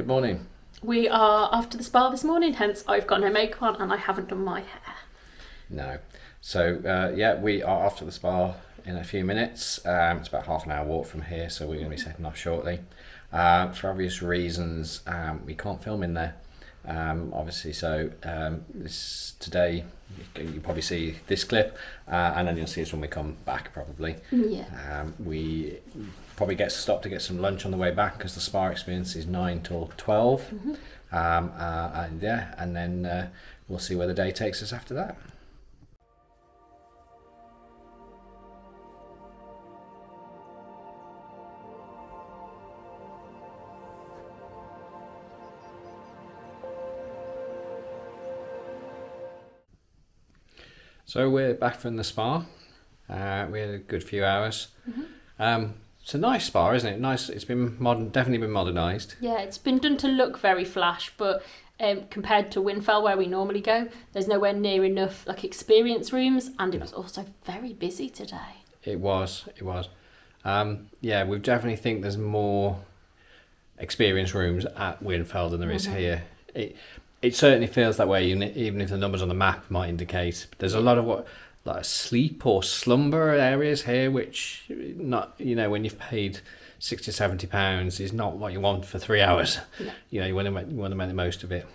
Good morning. We are after the spa this morning, hence I've got no makeup on and I haven't done my hair. No. So, we are off to the spa in a few minutes. It's about half an hour walk from here, so we're going to be setting off shortly. For obvious reasons, we can't film in there, obviously. So, today, you'll probably see this clip, and then you'll see us when we come back, probably. Yeah. We probably get stopped to get some lunch on the way back because the spa experience is 9 till 12. And then we'll see where the day takes us after that. So we're back from the spa. We had a good few hours. It's a nice spa, isn't it? Nice. It's been definitely been modernised. Yeah, it's been done to look very flash, but compared to Winfell, where we normally go, there's nowhere near enough experience rooms, and it was also very busy today. It was. We definitely think there's more experience rooms at Winfell than there is here. It certainly feels that way, even if the numbers on the map might indicate. There's a lot of sleep or slumber areas here, which not when you've paid £60-70 is not what you want for 3 hours. No. You want to make the most of it.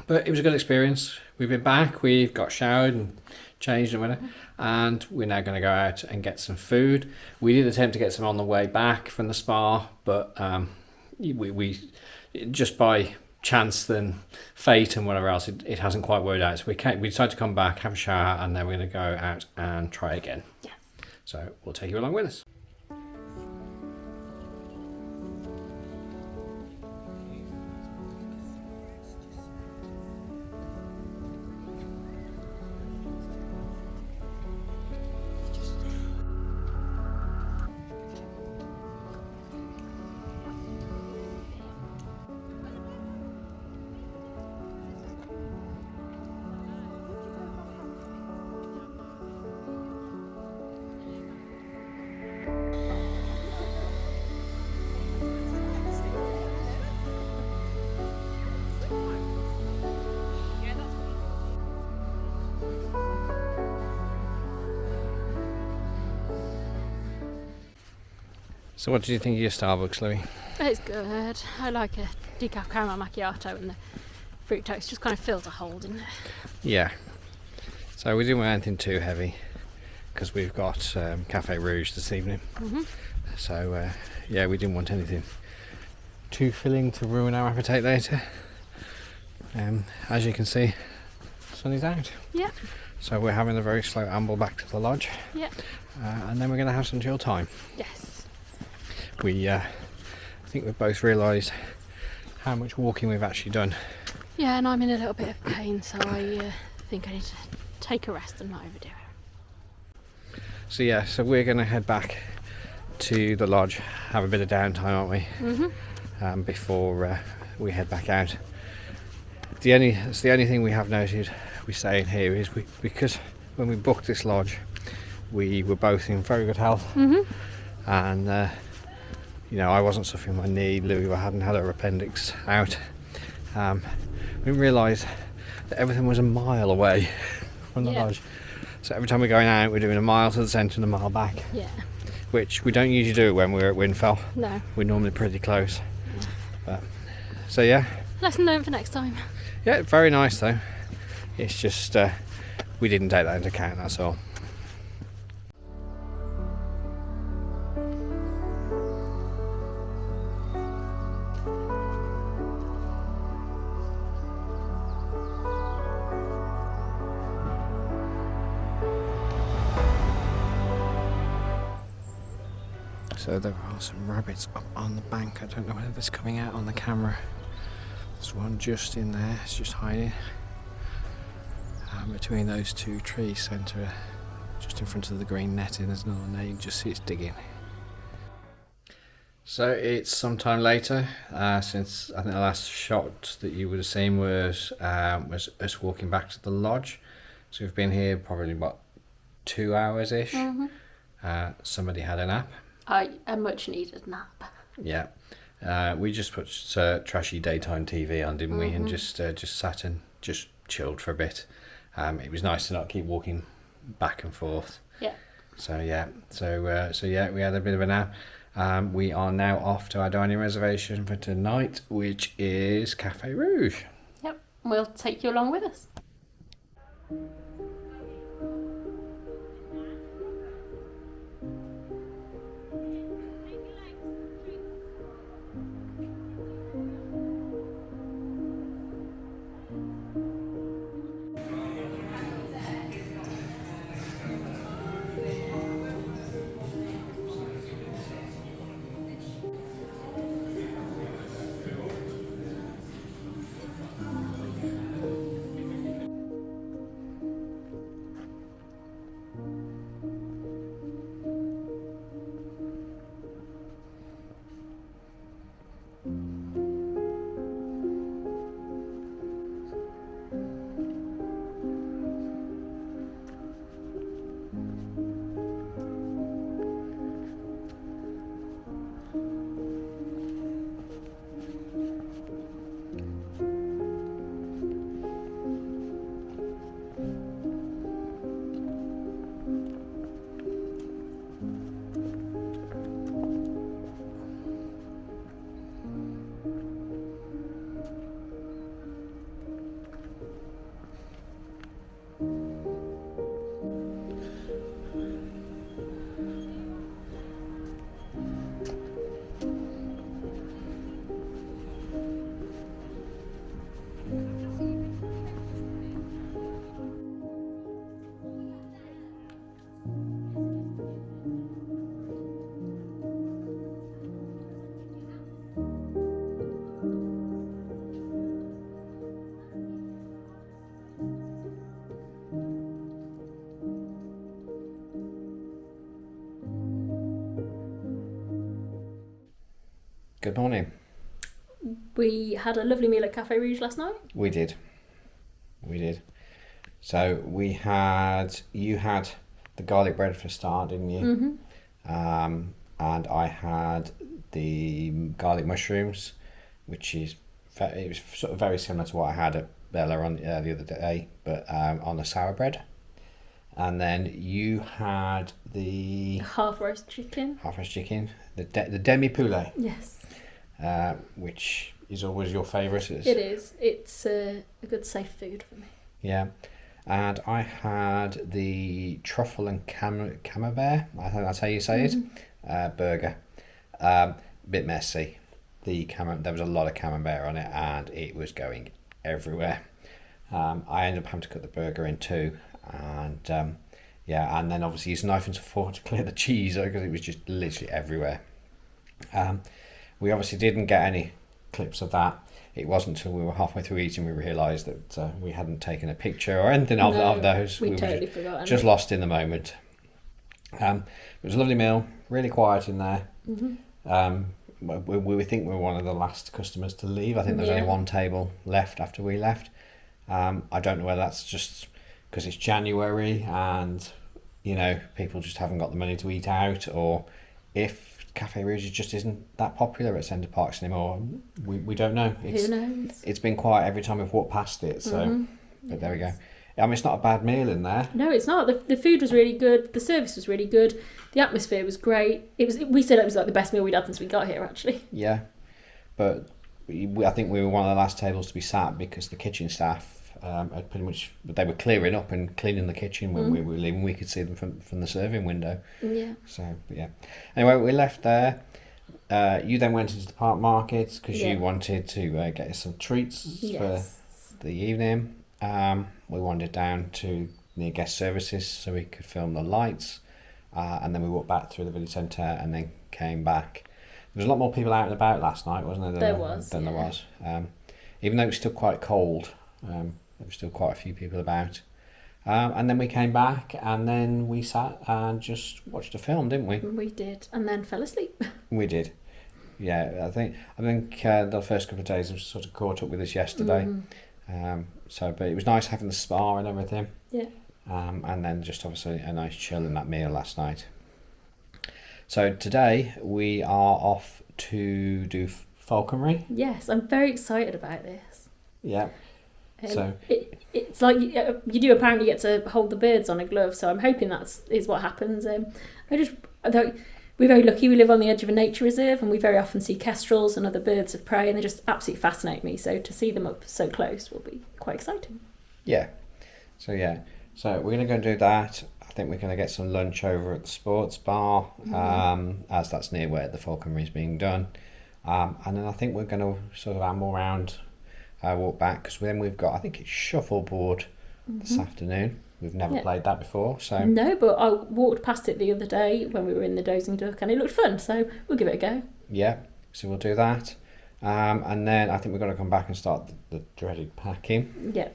But it was a good experience. We've been back. We've got showered and changed and whatever, and we're now going to go out and get some food. We did attempt to get some on the way back from the spa, but we just by chance than fate and whatever else, it hasn't quite worked out. So we decided to come back, have a shower, and then we're going to go out and try again. Yes. So we'll take you along with us. So what did you think of your Starbucks, Louis? It's good. I like a decaf caramel macchiato, and the fructose just kind of fills a hole, doesn't it? Yeah. So we didn't want anything too heavy because we've got Cafe Rouge this evening. So we didn't want anything too filling to ruin our appetite later. As you can see, the sun is out. Yeah. So we're having a very slow amble back to the lodge. Yeah. And then we're going to have some chill time. Yes. I think we've both realised how much walking we've actually done. Yeah, and I'm in a little bit of pain, so I think I need to take a rest and not overdo it. So we're going to head back to the lodge, have a bit of downtime, aren't we? Before we head back out. The only thing we have noted we stay in here is because when we booked this lodge, we were both in very good health, and I wasn't suffering my knee. Louis hadn't had her appendix out. We didn't realise that everything was a mile away from the lodge. So every time we're going out, we're doing a mile to the centre and a mile back. Yeah. Which we don't usually do when we're at Winfell. No. We're normally pretty close. Yeah. But, lesson learned for next time. Yeah, very nice though. It's just we didn't take that into account, that's all. So there are some rabbits up on the bank. I don't know whether that's coming out on the camera. There's one just in there, it's just hiding between those two trees centre, just in front of the green netting. There's another one there, you can just see it's digging. So it's some time later, since I think the last shot that you would have seen was us walking back to the lodge. So we've been here probably about 2 hours-ish. Somebody had a nap. A much needed nap. Yeah. We just put trashy daytime TV on, didn't we? And just sat and just chilled for a bit. It was nice to not keep walking back and forth. Yeah. So we had a bit of a nap. We are now off to our dining reservation for tonight, which is Cafe Rouge. Yep. We'll take you along with us. Good morning. We had a lovely meal at Cafe Rouge last night. We did. So you had the garlic bread for a start, didn't you? And I had the garlic mushrooms, which it was sort of very similar to what I had at Bella on the other day, but on the sour bread. And then you had the Half roast chicken, the demi poulet. Yes. Which is always your favourite. It is. It's a good safe food for me. Yeah. And I had the truffle and camembert, I think that's how you say it, burger. Bit messy. There was a lot of camembert on it and it was going everywhere. I ended up having to cut the burger in two, and and then obviously use a knife and fork to clear the cheese because it was just literally everywhere. We obviously didn't get any clips of that. It wasn't until we were halfway through eating we realised that we hadn't taken a picture or anything of those. We totally forgot. Just lost in the moment. It was a lovely meal, really quiet in there. We think we were one of the last customers to leave. I think there was only one table left after we left. I don't know whether that's just because it's January and people just haven't got the money to eat out, or if Cafe Rouge just isn't that popular at Center Parcs anymore. We don't know. Who knows? It's been quiet every time we've walked past it. So, but there we go. I mean, it's not a bad meal in there. No, it's not. The food was really good. The service was really good. The atmosphere was great. We said it was like the best meal we'd had since we got here, actually. Yeah, but I think we were one of the last tables to be sat because the kitchen staff had pretty much, they were clearing up and cleaning the kitchen when we were leaving. We could see them from the serving window. Yeah. So yeah. Anyway, we left there. You then went into the park markets because you wanted to get us some treats for the evening. We wandered down to near guest services so we could film the lights, and then we walked back through the village centre and then came back. There was a lot more people out and about last night, wasn't there? Than there was. Even though it was still quite cold, there were still quite a few people about. And then we came back and then we sat and just watched a film, didn't we? We did, and then fell asleep. We did. Yeah, I think the first couple of days was sort of caught up with us yesterday. But it was nice having the spa and everything. Yeah. And then just obviously a nice chill in that meal last night. So today we are off to do falconry. Yes, I'm very excited about this. Yeah. So it's like you do apparently get to hold the birds on a glove, so I'm hoping is what happens. We're very lucky. We live on the edge of a nature reserve, and we very often see kestrels and other birds of prey, and they just absolutely fascinate me. So to see them up so close will be quite exciting. Yeah. So we're going to go and do that. I think we're going to get some lunch over at the sports bar, as that's near where the falconry is being done. And then I think we're going to sort of amble around, walk back, because then we've got, I think it's Shuffleboard this afternoon. We've never played that before, so... No, but I walked past it the other day when we were in the Dozing Duck, and it looked fun, so we'll give it a go. Yeah, so we'll do that. And then I think we're going to come back and start the dreaded packing. Yeah.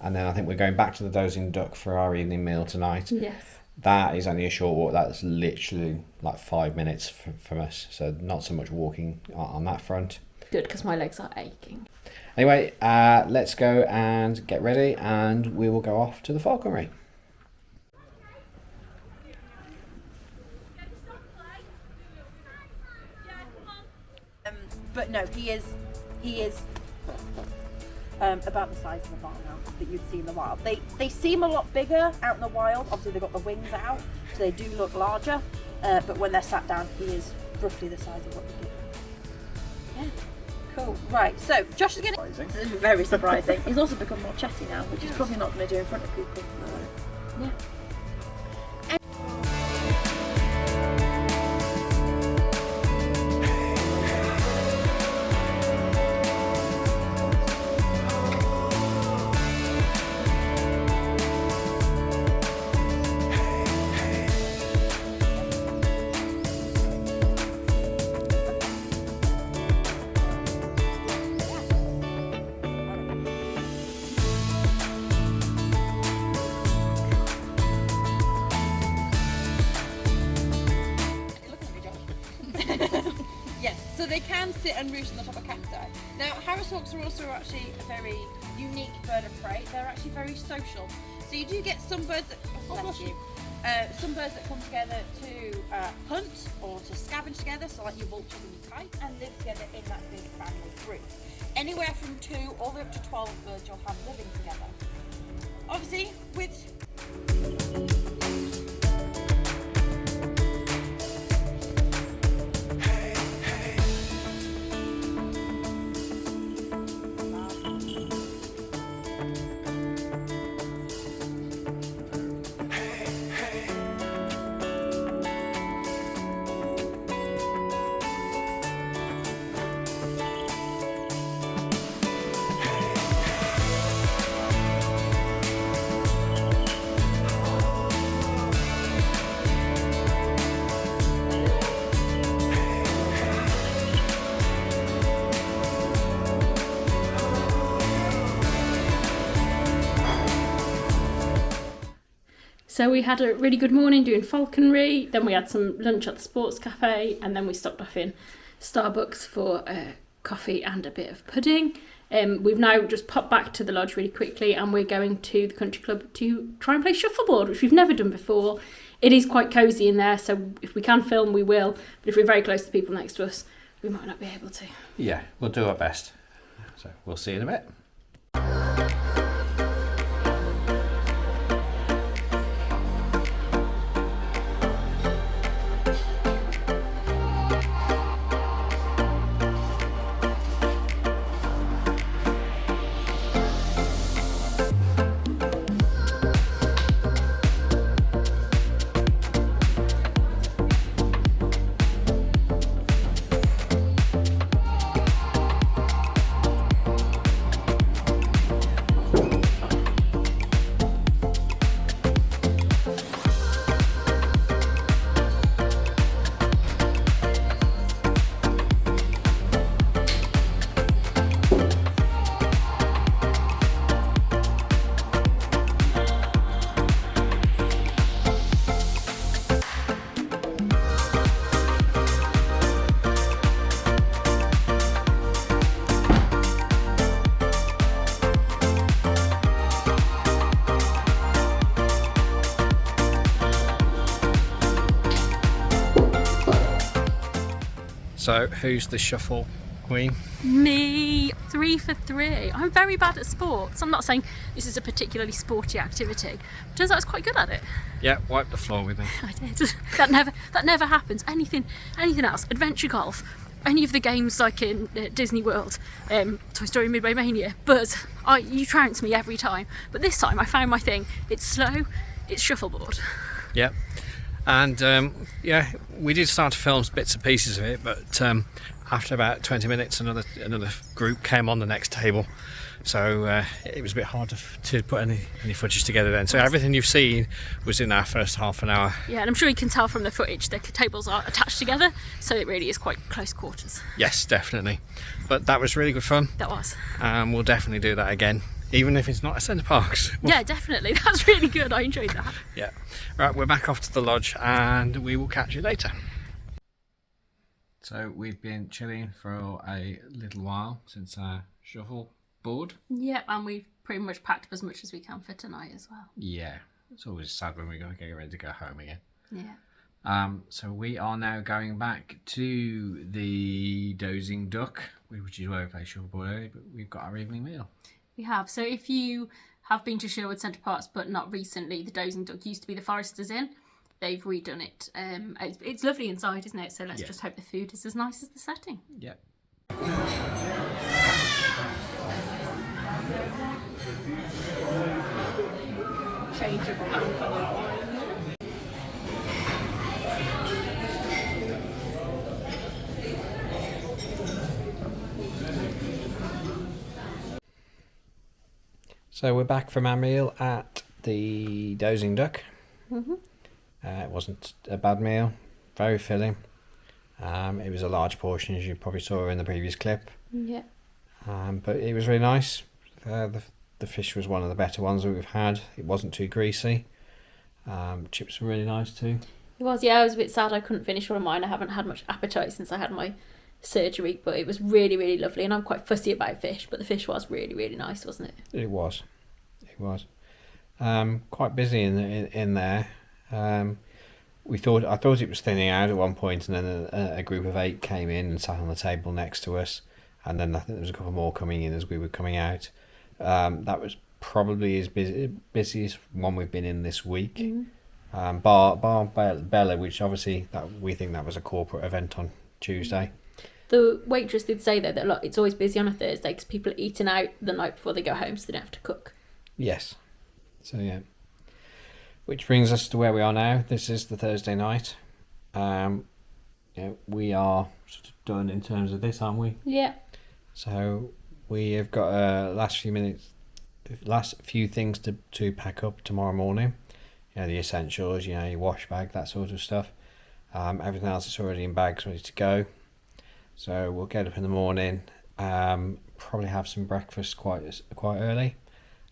And then I think we're going back to the Dozing Duck for our evening meal tonight. Yes. That is only a short walk. That's literally like 5 minutes from us, so not so much walking on that front. Good, because my legs are aching. Anyway, let's go and get ready, and we will go off to the falconry. But no, he is about the size of a barn owl that you'd see in the wild. They seem a lot bigger out in the wild. Obviously they've got the wings out, so they do look larger. But when they're sat down, he is roughly the size of what you get. Yeah, cool. Right, so Josh is going to... This is very surprising. He's also become more chatty now, which he's probably not going to do in front of people. Yeah. Yes, so they can sit and roost on the top of cacti. Now, harriswalks are also actually a very unique bird of prey. They're actually very social. So you do get some birds that, some birds that come together to hunt or to scavenge together, so like your vultures and your kites, and live together in that big family group. Anywhere from 2 all the way up to 12 birds you'll have living together. Obviously, with So we had a really good morning doing falconry, then we had some lunch at the sports cafe, and then we stopped off in Starbucks for coffee and a bit of pudding. We've now just popped back to the lodge really quickly, and we're going to the country club to try and play shuffleboard, which we've never done before. It is quite cosy in there, so if we can film, we will. But if we're very close to people next to us, we might not be able to. Yeah, we'll do our best. So we'll see you in a bit. So, who's the shuffle queen? Me, 3 for 3. I'm very bad at sports. I'm not saying this is a particularly sporty activity. Turns out I was quite good at it. Yeah, wipe the floor with me. I did. That never happens. Anything else? Adventure golf, any of the games like in Disney World, Toy Story Midway Mania. But you trounce me every time. But this time I found my thing. It's slow. It's shuffleboard. Yep. And yeah, we did start to film bits and pieces of it, but after about 20 minutes, another group came on the next table, so it was a bit hard to put any footage together then. So everything you've seen was in our first half an hour. Yeah, and I'm sure you can tell from the footage the tables are attached together, so it really is quite close quarters. Yes, definitely. But that was really good fun. That was. We'll definitely do that again, even if it's not a Center Parcs. Yeah, definitely. That's really good. I enjoyed that. Yeah. Right, we're back off to the lodge, and we will catch you later. So we've been chilling for a little while since our shuffleboard. Yeah, and we've pretty much packed up as much as we can for tonight as well. Yeah, it's always sad when we got to get ready to go home again. Yeah. So we are now going back to the Dozing Duck, which is where we play shuffleboard early, but we've got our evening meal. We have. So if you have been to Sherwood Center Parcs but not recently, the Dozing Duck used to be the Foresters Inn. They've redone it. It's lovely inside, isn't it? So let's just hope the food is as nice as the setting. Yep. Changeable pan for the wine. So we're back from our meal at the Dozing Duck. Mm-hmm. It wasn't a bad meal, very filling. It was a large portion, as you probably saw in the previous clip. Yeah. But it was really nice. The fish was one of the better ones that we've had. It wasn't too greasy. Chips were really nice too. It was, yeah. I was a bit sad I couldn't finish all of mine. I haven't had much appetite since I had my surgery, but it was really, really lovely. And I'm quite fussy about fish, but the fish was really, really nice, wasn't it? It was. Quite busy in there. I thought it was thinning out at one point, and then a group of 8 came in and sat on the table next to us, and then I think there was a couple more coming in as we were coming out. That was probably as busiest one we've been in this week. Mm-hmm. Bar Bella, which obviously we think that was a corporate event on Tuesday. The waitress did say though that look, it's always busy on a Thursday because people are eating out the night before they go home, so they don't have to cook. Yes. So yeah. Which brings us to where we are now. This is the Thursday night. We are sort of done in terms of this, aren't we? Yeah. So we have got last few things to pack up tomorrow morning. The essentials, your wash bag, that sort of stuff. Everything else is already in bags, ready to go. So we'll get up in the morning, probably have some breakfast quite early,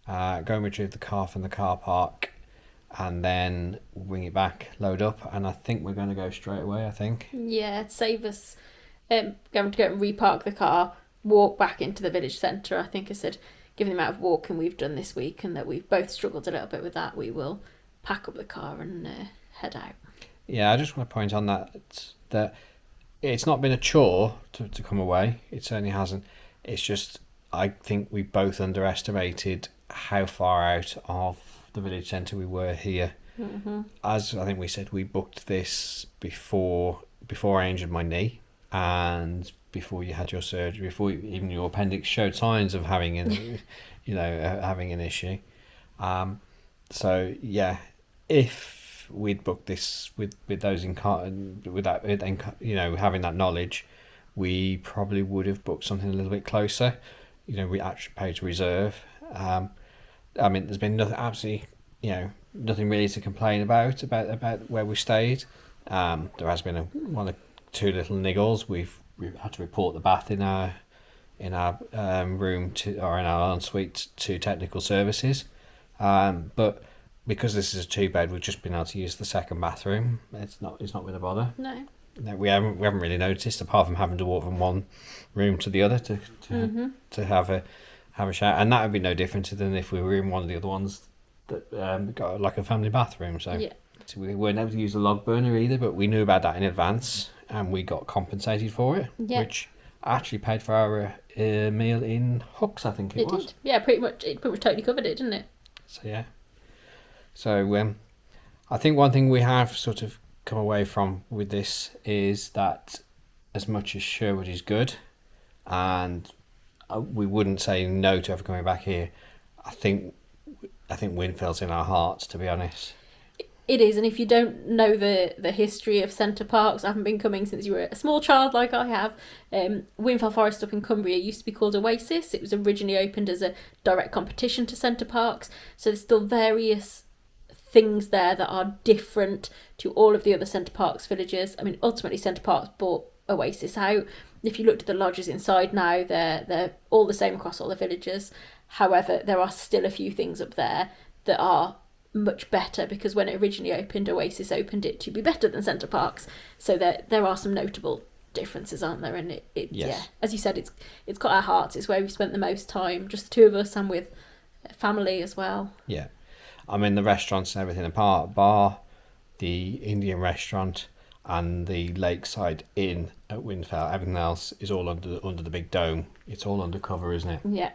go and retrieve the car from the car park, and then bring it back, load up, and I think we're going to go straight away, I think. Yeah, save us going to go and repark the car, walk back into the village centre. I think I said, given the amount of walking we've done this week and that we've both struggled a little bit with that, we will pack up the car and head out. Yeah, I just want to point on that it's not been a chore to come away. It certainly hasn't. It's just, I think we both underestimated how far out of the village centre we were here. Mm-hmm. As I think we said, we booked this before I injured my knee and before you had your surgery, before even your appendix showed signs of having having an issue. So yeah, if we'd booked this with those with that, having that knowledge, we probably would have booked something a little bit closer. We actually paid to reserve. There's been nothing really to complain about where we stayed. There has been one or two little niggles. We've had to report the bath in our room in our ensuite to technical services, but because this is a 2-bed, we've just been able to use the second bathroom. It's not been a bother. No, we haven't really noticed, apart from having to walk from one room to the other to have a shower, and that would be no different than if we were in one of the other ones that got like a family bathroom. So we weren't able to use the log burner either, but we knew about that in advance. and we got compensated for it, Yeah. which actually paid for our meal in Hooks, I think it was. did. Yeah, pretty much. It pretty much totally covered it, didn't it? So yeah. So I think one thing we have sort of come away from with this is that as much as Sherwood is good, and we wouldn't say no to ever coming back here, I think Winfield's in our hearts, to be honest. It is, and if you don't know the history of Center Parcs, I haven't been coming since you were a small child like I have. Winfield Forest up in Cumbria used to be called Oasis. It was originally opened as a direct competition to Center Parcs, so there's still various things there that are different to all of the other Center Parcs villages. I mean, ultimately Center Parcs bought Oasis out. If you looked at the lodges inside now, they're all the same across all the villages. However, there are still a few things up there that are much better, because when it originally opened, Oasis opened it to be better than Center Parcs. So there are some notable differences, aren't there? And it Yes. yeah, as you said, it's got our hearts. It's where we spent the most time, just the two of us, and with family as well. Yeah. I mean, the restaurants and everything apart, bar the Indian restaurant and the Lakeside Inn at Winfeld, everything else is all under the big dome. It's all undercover, isn't it? Yeah.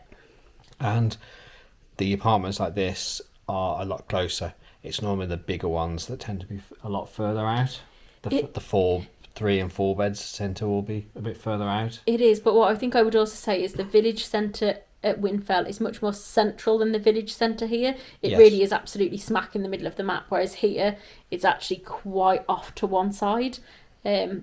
And the apartments like this are a lot closer. It's normally the bigger ones that tend to be a lot further out. The 3 and 4 beds tend to all be a bit further out. It is, but what I think I would also say is the village centre at Winfeld is much more central than the village centre here. It Yes. really is absolutely smack in the middle of the map, whereas here it's actually quite off to one side,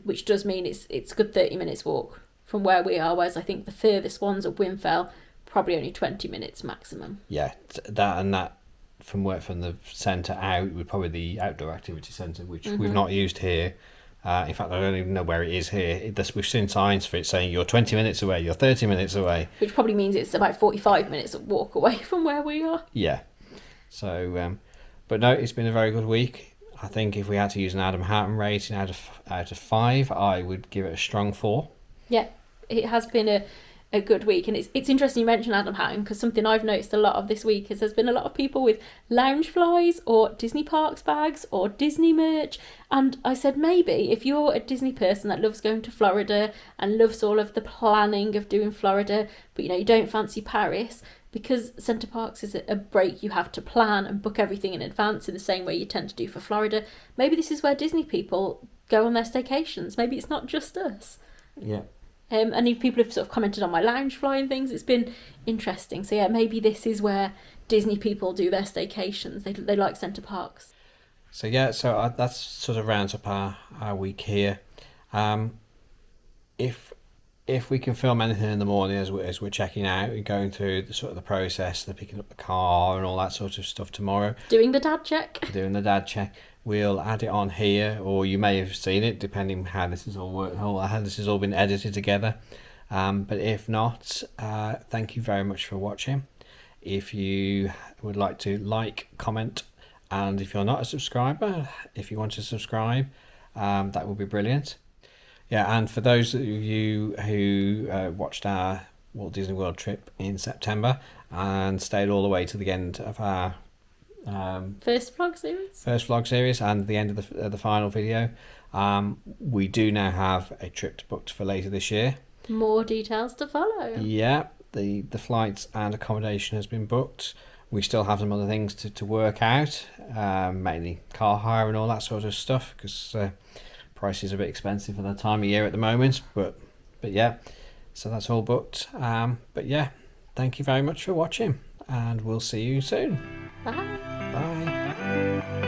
which does mean it's a good 30 minutes walk from where we are, whereas I think the furthest ones at Winfeld probably only 20 minutes maximum. Yeah, that from the centre out would probably the outdoor activity centre, which we've not used here. In fact, I don't even know where it is here. We've seen signs for it saying you're 20 minutes away, you're 30 minutes away. Which probably means it's about 45 minutes of walk away from where we are. Yeah. So, but no, it's been a very good week. I think if we had to use an Adam Hatton rating out of 5, I would give it a strong 4. Yeah, it has been a good week, and it's interesting you mentioned Adam Hatton, because something I've noticed a lot of this week is there's been a lot of people with lounge flies or Disney Parks bags or Disney merch, and I said maybe if you're a Disney person that loves going to Florida and loves all of the planning of doing Florida, but you don't fancy Paris, because Center Parcs is a break you have to plan and book everything in advance in the same way you tend to do for Florida, maybe this is where Disney people go on their staycations. Maybe it's not just us. Yeah. And if people have sort of commented on my lounge fly and things, it's been interesting. So yeah, maybe this is where Disney people do their staycations. They like Center Parcs. So yeah, that's sort of rounds up our week here. If we can film anything in the morning as we're checking out and going through the process, the picking up the car and all that sort of stuff tomorrow, Doing the dad check. we'll add it on here, or you may have seen it depending how this has all worked, how this has all been edited together. But if not, thank you very much for watching. If you would like to like, comment, and if you're not a subscriber, if you want to subscribe, that would be brilliant. Yeah, and for those of you view who watched our Walt Disney World trip in September and stayed all the way to the end of our First vlog series and the end of the final video, we do now have a trip booked for later this year. More details to follow. Yeah, the flights and accommodation has been booked. We still have some other things to work out, mainly car hire and all that sort of stuff, because prices are a bit expensive for the time of year at the moment. But yeah, so that's all booked. But yeah, thank you very much for watching, and we'll see you soon. Bye. Bye.